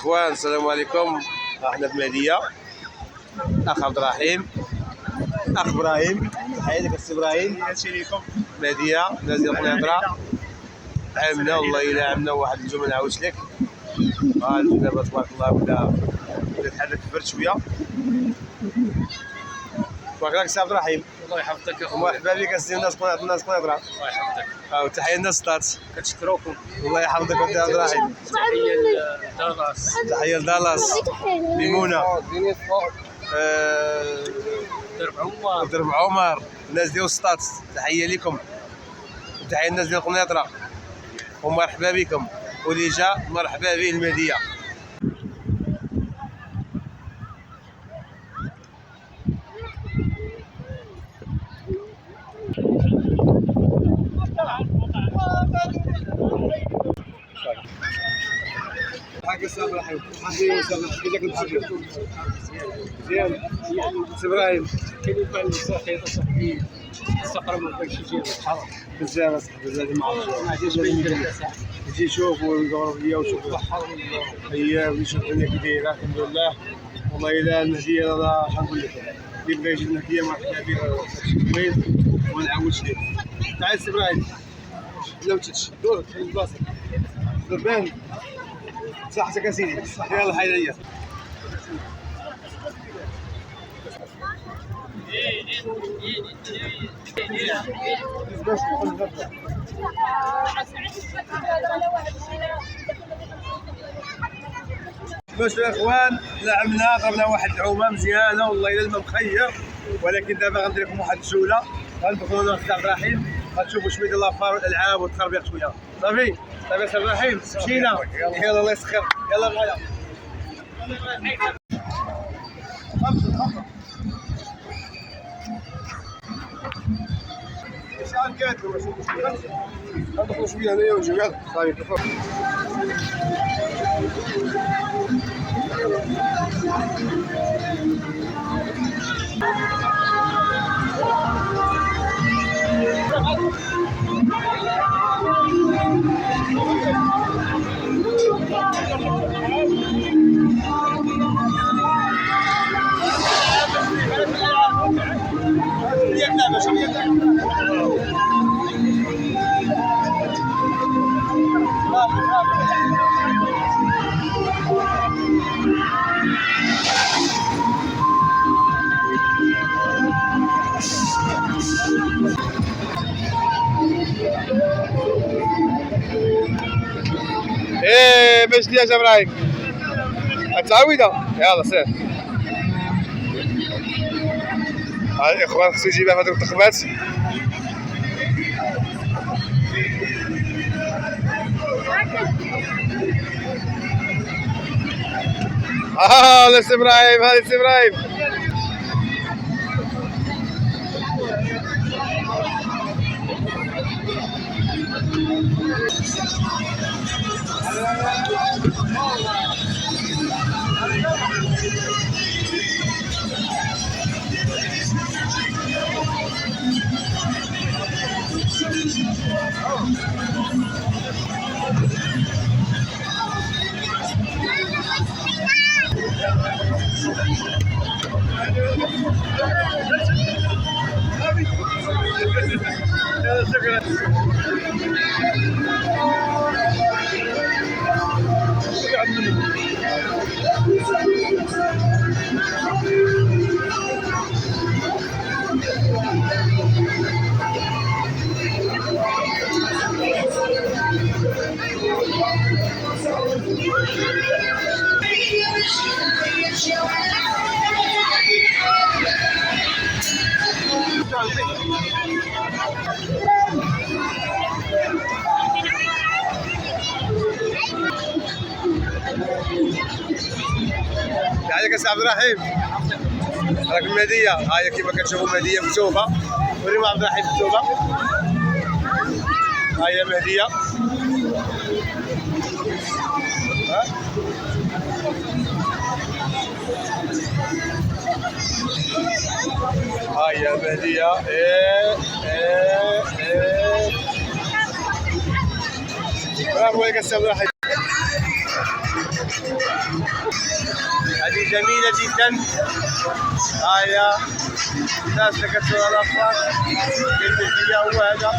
اخوان السلام عليكم. احنا بمهدية، اخ عبد الرحيم، اخ ابراهيم. حياتك السي ابراهيم. مهدية ناس ديال قنيطرة، عامنا والله الا عامنا واحد الجمعة نعاودش لك. دابا تبارك الله بدا يتحرك البرد شوية. تبارك الله السي عبد الرحيم. الله يحفظك اخويا. مرحبا بك السي الناس قنيطرة. الله يحفظك. وتحية للناس سطات. كنشكروكم. الله يحفظك السي عبد الرحيم. تحيه لدالاس. تحية لدالاس. ميمونة. درب عمر. الناس ديال سطات تحية لكم. تحية الناس ديال قنيطرة ومرحبا بكم، واللي جا مرحبا به المهدية. حق السي عبد الرحيم. مزيان سي ابراهيم. كاين يبان الصحي صاحبي استقرب من داك الشيء الحرام بزاف اصاحبي بزاف ما عرفتش. ما عادش بين درنا صاحبي. نجي نشوف وندور فيا ونشوف هي ونشوف الدنيا كي دايره. الحمد لله والله الا المهديه راه شنقول لك، اللي بغى يجي المهديه مرحبا به. بغيت وما نعاودش ليه. تعال سي ابراهيم لا وتش دور في البلاصه دربان صحتك اسيدي. يلا حي عليا. باش الاخوان لعبنا ضربنا واحد العومه مزيانه والله الا الماء مخير، ولكن دابا غندير لكم واحد الجوله. غندخلوا للسي عبد الرحيم غتشوفوا شويه ديال لافار والالعاب والتخربيق شويه. صافي صافي سي عبد الرحيم مشينا. يلا الله يسخر. يلا معايا. شحال كاتب ندخلوا شويه هنايا ونجيو. يلا صافي ايه باش ديال ابراهيم التعويضه. يلا سير. ها الاخوان خصو يجيبها في هذوك التقبات. لا سي ابراهيم. هذا سي ابراهيم. شكرا. عليك السي عبد الرحيم. راك المهديه. ها هي كيما كتشوفوا المهديه مكتوبه. ورينا عبد الرحيم مكتوبه. ها هي المهديه. ها هي المهديه. برافو عليك السي عبد الرحيم. هذه جميلة جدا. هاي الناس تكسر الأطفال بالمثلية هو هذا.